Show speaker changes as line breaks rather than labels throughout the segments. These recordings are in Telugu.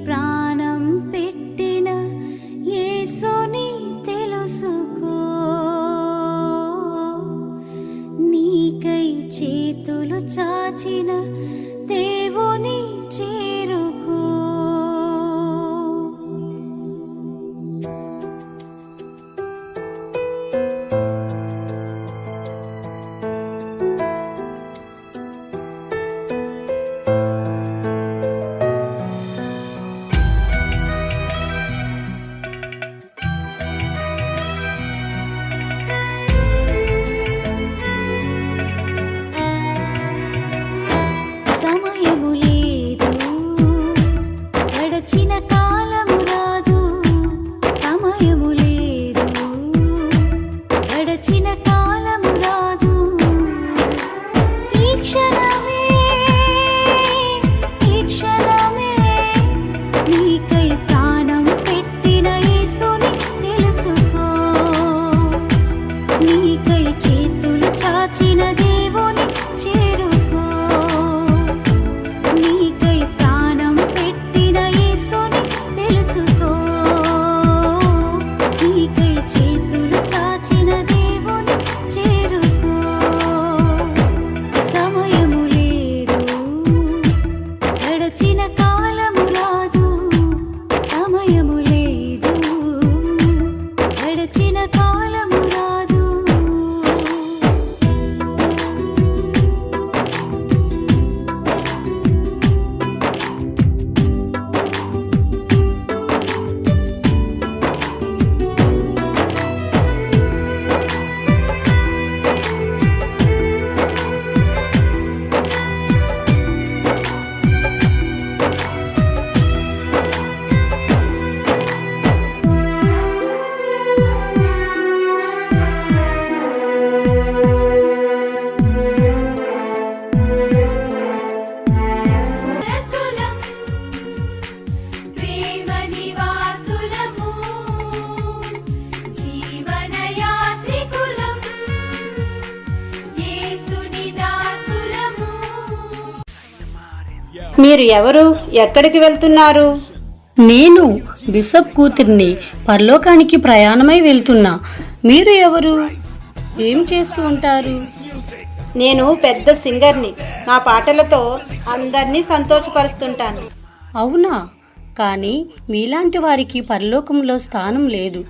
ప్రాణం పెట్టిన యేసుని తెలుసుకో, నీకై చేతులు చాచిన దేవుని చేరుకో.
మీరు ఎవరు? ఎక్కడికి వెళ్తున్నారు?
నేను బిషప్ కూతుర్ని, పరలోకానికి ప్రయాణమై వెళ్తున్నా. మీరు ఎవరు? ఏం చేస్తూ ఉంటారు?
నేను పెద్ద సింగర్ని. నా పాటలతో అందరినీ సంతోషపరుస్తుంటాను.
అవునా? కానీ మీలాంటి వారికి పరలోకంలో స్థానం లేదు.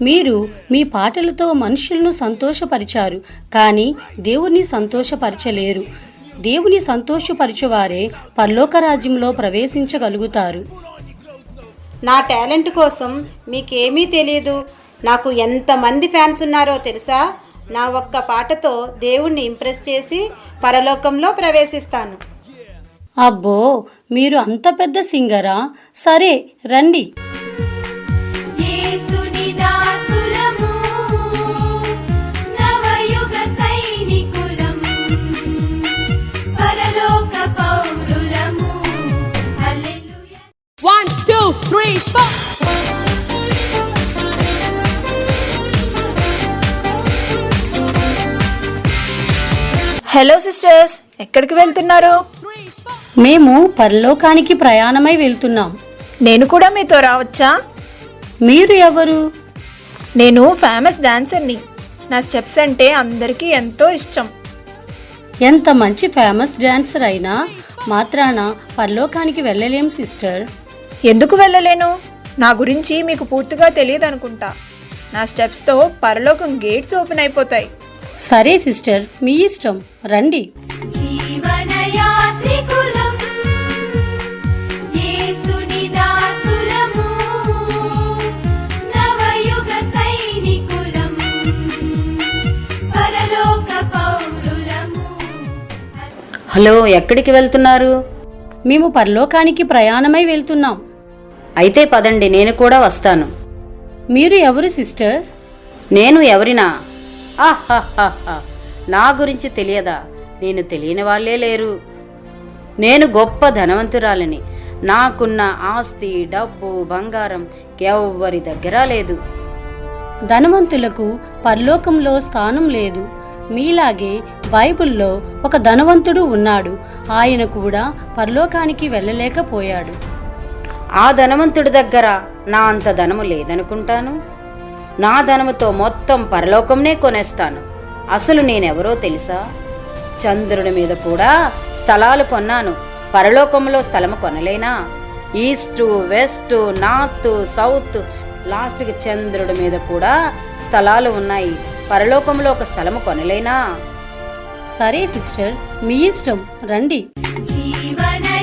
మీరు మీ పాటలతో మనుషులను సంతోషపరిచారు, కానీ దేవుని సంతోషపరచలేరు. దేవుని సంతోషపరచువారే పరలోక రాజ్యంలో ప్రవేశించగలుగుతారు.
నా టాలెంట్ కోసం మీకేమీ తెలియదు. నాకు ఎంతమంది ఫ్యాన్స్ ఉన్నారో తెలుసా? నా ఒక్క పాటతో దేవుణ్ణి ఇంప్రెస్ చేసి పరలోకంలో ప్రవేశిస్తాను.
అబ్బో, మీరు అంత పెద్ద సింగరా? సరే రండి.
హలో సిస్టర్స్, ఎక్కడికి వెళ్తున్నారు?
మేము పరలోకానికి ప్రయాణమై వెళ్తున్నాం.
నేను కూడా మీతో రావచ్చా?
మీరు ఎవరు?
నేను ఫేమస్ డాన్సర్ని. నా స్టెప్స్ అంటే అందరికీ ఎంతో ఇష్టం.
ఎంత మంచి ఫేమస్ డాన్సర్ అయినా మాత్రాన పరలోకానికి వెళ్ళలేం సిస్టర్.
ఎందుకు వెళ్ళలేను? నా గురించి మీకు పూర్తిగా తెలియదు అనుకుంటా. నా స్టెప్స్తో పరలోకం గేట్స్ ఓపెన్ అయిపోతాయి.
సరే సిస్టర్, మీ ఇష్టం, రండి.
హలో, ఎక్కడికి వెళ్తున్నారు?
మేము పరలోకానికి ప్రయాణమై వెళ్తున్నాం.
అయితే పదండి, నేను కూడా వస్తాను.
మీరు ఎవరు సిస్టర్?
నేను ఎవరినా? ఆహాహాహా, నా గురించి తెలియదా? నేను తెలియని వాళ్ళే లేరు. నేను గొప్ప ధనవంతురాలిని. నాకున్న ఆస్తి, డబ్బు, బంగారం ఎవ్వరి దగ్గర లేదు.
ధనవంతులకు పరలోకంలో స్థానం లేదు. మీలాగే బైబిల్లో ఒక ధనవంతుడు ఉన్నాడు. ఆయన కూడా పరలోకానికి వెళ్ళలేకపోయాడు.
ఆ ధనవంతుడి దగ్గర నా అంత ధనము లేదనుకుంటాను. నా ధనముతో మొత్తం పరలోకంనే కొనేస్తాను. అసలు నేనెవరో తెలుసా? చంద్రుడి మీద కూడా స్థలాలు కొన్నాను. పరలోకంలో స్థలము కొనలేనా? ఈస్ట్, వెస్ట్, నార్త్, సౌత్, లాస్ట్కి చంద్రుడి మీద కూడా స్థలాలు ఉన్నాయి. పరలోకంలో ఒక స్థలము కొనలేనా?
సరే సిస్టర్, మీ ఇష్టం, రండి.
జీవనయాత్రికులం,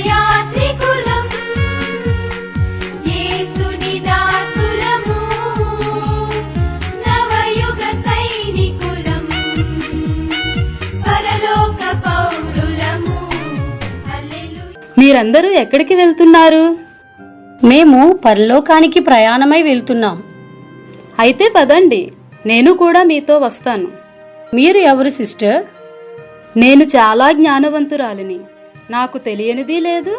యేసుని దాసులము, నవయుగ సైనికులం, పరలోక పౌరులము. హల్లెలూయా.
మీరందరూ ఎక్కడికి వెళ్తున్నారు? మేము పరలోకానికి ప్రయాణమై వెళ్తున్నాం. అయితే పదండి, నేను కూడా మీతో వస్తాను. మీరు ఎవరు సిస్టర్? నేను చాలా జ్ఞానవంతురాలిని. నాకు తెలియనిది లేదు,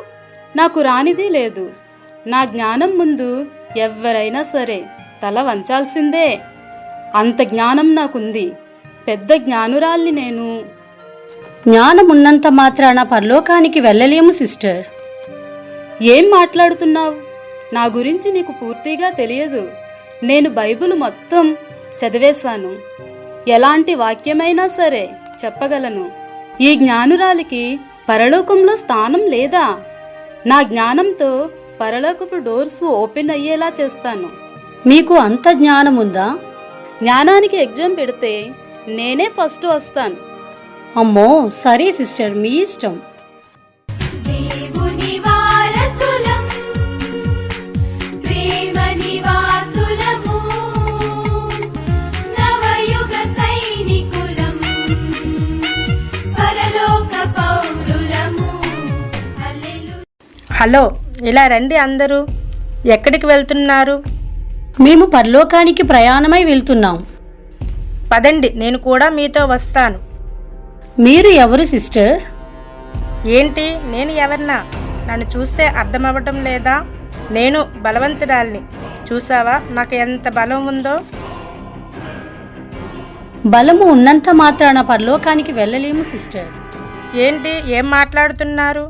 నాకు రానిది లేదు. నా జ్ఞానం ముందు ఎవరైనా సరే తల వంచాల్సిందే. అంత జ్ఞానం నాకుంది. పెద్ద జ్ఞానురాల్ని నేను. జ్ఞానం ఉన్నంత మాత్రాన పరలోకానికి వెళ్ళలేము సిస్టర్. ఏం మాట్లాడుతున్నావు? నా గురించి నీకు పూర్తిగా తెలియదు. నేను బైబిల్ మొత్తం చదివేశాను. ఎలాంటి వాక్యమైనా సరే చెప్పగలను. ఈ జ్ఞానురాలికి పరలోకంలో స్థానం లేదా? నా జ్ఞానంతో పరలోకపు డోర్స్ ఓపెన్ అయ్యేలా చేస్తాను. మీకు అంత జ్ఞానం ఉందా? జ్ఞానానికి ఎగ్జామ్ పెడితే నేనే ఫస్ట్ వస్తాను. అమ్మో, సరే సిస్టర్, మీ ఇష్టం.
దేవుని వారసులం, ప్రేమ నివాసులము, నవయుగ సైనికులం, పరలోక పౌరులము. హల్లెలూయా.
హలో, ఇలా రండి అందరూ. ఎక్కడికి వెళ్తున్నారు?
మేము పరలోకానికి ప్రయాణమై వెళ్తున్నాం.
పదండి, నేను కూడా మీతో వస్తాను.
మీరు ఎవరు సిస్టర్?
ఏంటి, నేను ఎవరినా? నన్ను చూస్తే అర్థమవ్వటం లేదా? నేను బలవంతురాల్ని. చూసావా నాకు ఎంత బలం ఉందో?
బలము ఉన్నంత మాత్రాన పరలోకానికి వెళ్ళలేము సిస్టర్.
ఏంటి, ఏం మాట్లాడుతున్నారు?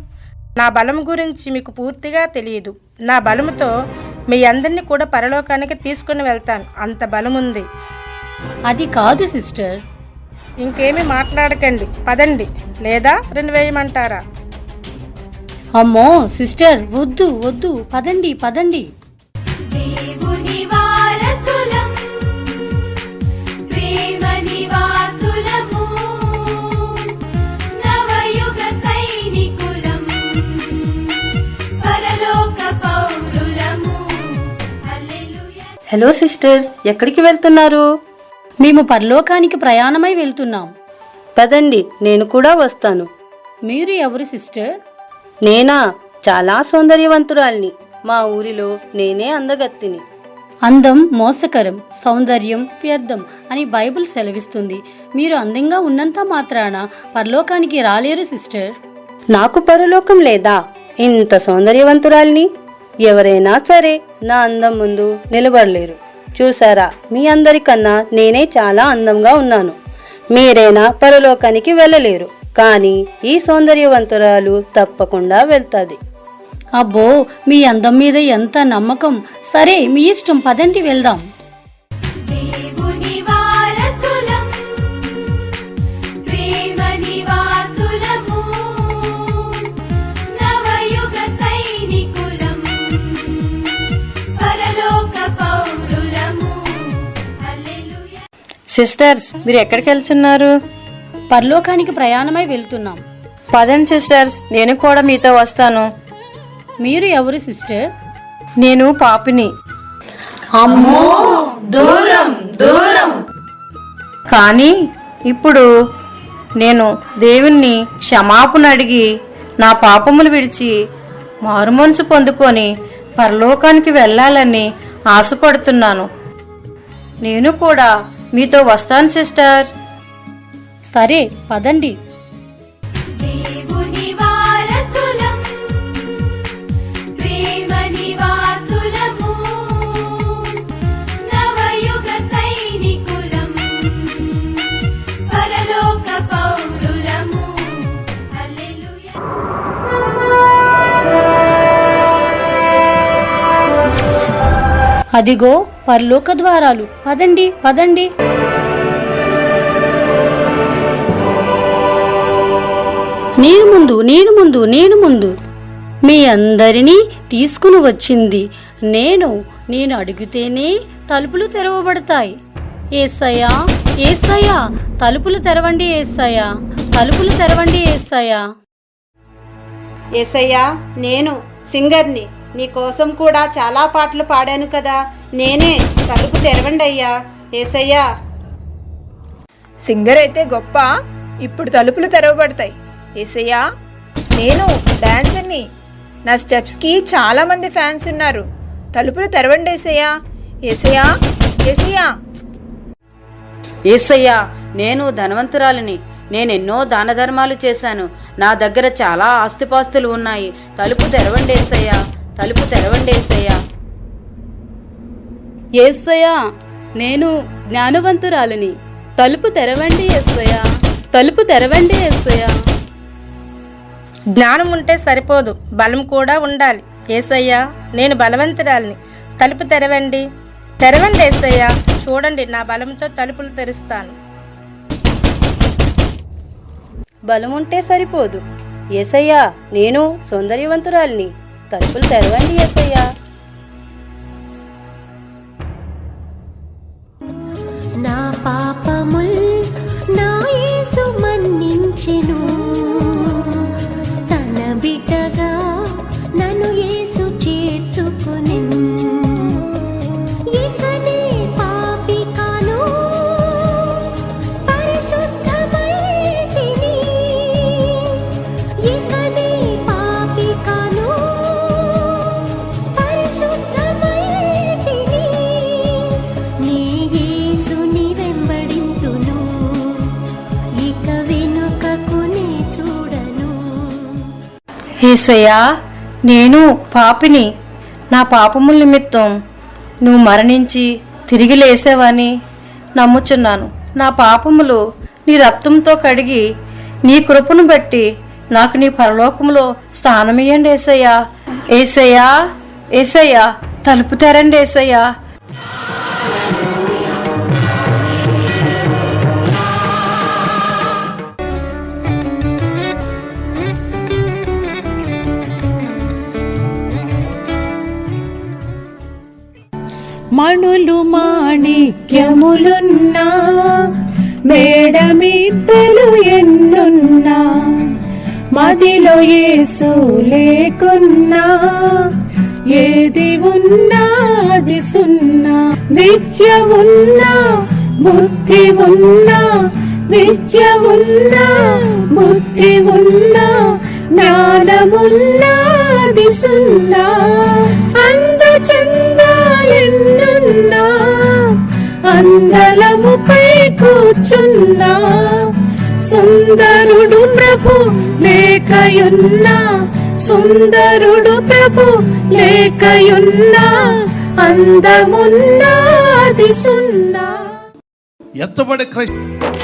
నా బలం గురించి మీకు పూర్తిగా తెలియదు. నా బలముతో మీ అందరినీ కూడా పరలోకానికి తీసుకుని వెళ్తాను. అంత బలముంది.
అది కాదు సిస్టర్.
ఇంకేమీ మాట్లాడకండి, పదండి. లేదా రెండు వేయమంటారా?
అమ్మో సిస్టర్, వద్దు వద్దు, పదండి పదండి.
దేవుని వారసులం, ప్రేమ నివాసులము, నవయుగ సైనికులం, పరలోక పౌరులము. హల్లెలూయా.
హలో సిస్టర్స్, ఎక్కడికి వెళ్తున్నారు?
మేము పరలోకానికి ప్రయాణమై వెళ్తున్నాం.
పదండి, నేను కూడా వస్తాను.
మీరు ఎవరు సిస్టర్?
నేనా? చాలా సౌందర్యవంతురాల్ని. మా ఊరిలో నేనే అందగత్తిని.
అందం మోసకరం, సౌందర్యం వ్యర్థం అని బైబిల్ సెలవిస్తుంది. మీరు అందంగా ఉన్నంత మాత్రాన పరలోకానికి రాలేరు సిస్టర్.
నాకు పరలోకం లేదా? ఇంత సౌందర్యవంతురాల్ని ఎవరైనా సరే నా అందం ముందు నిలబడలేరు. చూసారా, మీ అందరికన్నా నేనే చాలా అందంగా ఉన్నాను. మీరైనా పరలోకానికి వెళ్ళలేరు, కానీ ఈ సౌందర్యవంతురాలు తప్పకుండా వెళ్తాది.
అబ్బో, మీ అందం మీద ఎంత నమ్మకం. సరే, మీ ఇష్టం, పదండి వెళ్దాం.
దేవుని వారసులం, ప్రేమ నివాసులము, నవయుగ సైనికులం, పరలోక పౌరులము. హల్లెలూయా.
సిస్టర్స్, మీరు ఎక్కడికి వెళ్తున్నారు?
పరలోకానికి ప్రయాణమై వెళ్తున్నాం.
పదండి సిస్టర్స్, నేను కూడా మీతో వస్తాను.
మీరు ఎవరు సిస్టర్?
నేను పాపిని.
అమ్మో,
దూరం దూరం. కానీ ఇప్పుడు నేను దేవుణ్ణి క్షమాపణ అడిగి నా పాపములు విడిచి మారుమనసు పొందుకొని పరలోకానికి వెళ్ళాలని ఆశపడుతున్నాను. నేను కూడా మీతో వస్తాను సిస్టర్.
సరే, పదండి.
దేవుని వారసులం, ప్రేమ నివాసులము, నవయుగ సైనికులం, పరలోక పౌరులము. హల్లెలూయా.
అదిగో పరలోక ద్వారాలు, పదండి పదండి. నేను ముందు మీ అందరినీ తీసుకుని వచ్చింది నేను అడిగితేనే తలుపులు తెరవబడతాయి. యేసయ్యా యేసయ్యా, తలుపులు తెరవండి యేసయ్యా, తలుపులు తెరవండి యేసయ్యా.
యేసయ్యా, నేను సింగర్ని, నీ కోసం కూడా చాలా పాటలు పాడాను కదా, నేనే, తలుపు తెరవండి అయ్యా. యేసయ్యా.
సింగర్ అయితే గొప్ప, ఇప్పుడు తలుపులు తెరవబడతాయి. యేసయ్యా, నేను డాన్సర్ని, నా స్టెప్స్కి చాలా మంది ఫ్యాన్స్ ఉన్నారు, తలుపులు తెరవండి యేసయ్యా. యేసయ్యా యేసయ్యా.
యేసయ్యా, నేను ధనవంతురాలిని, నేనెన్నో దాన ధర్మాలు చేశాను, నా దగ్గర చాలా ఆస్తిపాస్తులు ఉన్నాయి, తలుపు తెరవండి యేసయ్యా, తలుపు తెరవండి యేసయ్యా.
యేసయ్యా, నేను జ్ఞానవంతురాలిని, తలుపు తెరవండి యేసయ్యా, తలుపు తెరవండి యేసయ్యా.
జ్ఞానం ఉంటే సరిపోదు, బలం కూడా ఉండాలి. యేసయ్యా, నేను బలవంతురాలిని, తలుపు తెరవండి, తెరవండి యేసయ్యా. చూడండి, నా బలంతో తలుపులు తెరుస్తాను.
బలముంటే సరిపోదు. యేసయ్యా, నేను సౌందర్యవంతురాలిని, తలుపులు తెరవండి యేసయ్యా.
నా పాపముల్ నా యేసు మన్నించెను, తన బిడ్డగా నన్ను యేసు చేర్చుకొనెను. ఇకనే పాపి కాను, పరిశుద్ధమైతిని. ఇకనే పాపి కాను, పరిశుద్ధమైతిని. నీ యేసుని వెంబడింతును, ఇక వెనుకకు నే చూడను.
యేసయ్యా, నేను పాపిని, నా పాపముల నిమిత్తం నువ్వు మరణించి తిరిగి లేసావని నమ్ముచున్నాను. నా పాపములు నీ రక్తంతో కడిగి నీ కృపను బట్టి నాకు నీ పరలోకములో స్థానమియ్యండి యేసయ్యా. యేసయ్యా యేసయ్యా, తలుపు తెరండి యేసయ్యా.
మణులు మాణిక్యములున్నా, మేడమిద్దెలు ఎన్నున్నా, మదిలో యేసు లేకున్నా, ఏది ఉన్నా అది సున్నా. విద్య ఉన్నా బుద్ధి ఉన్నా, విద్య ఉన్నా బుద్ధి ఉన్నా, జ్ఞానమున్నా అది సున్నా. అందచందాలెన్నున్నా, అందలముపై కూర్చున్నా, సుందరుడు ప్రభు లేకయున్నా, సుందరుడు ప్రభు లేకయున్నా, అందమున్నా అది సున్నా.
ఎత్తబడే క్రైస్తవ